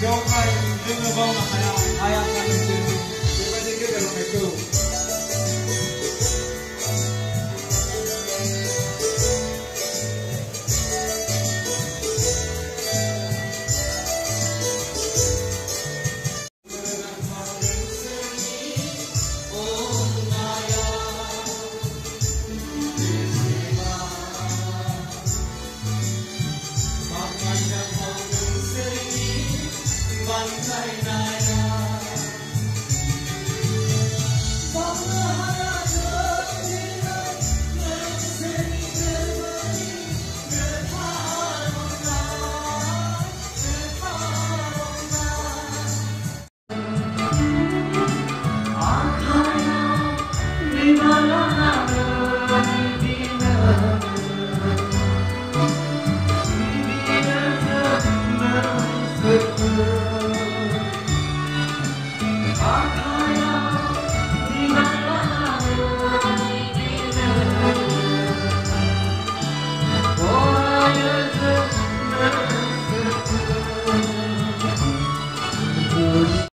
Jokai Ringebau na kaya kaya ka ng sino. Diba di ka pero may two. Viva la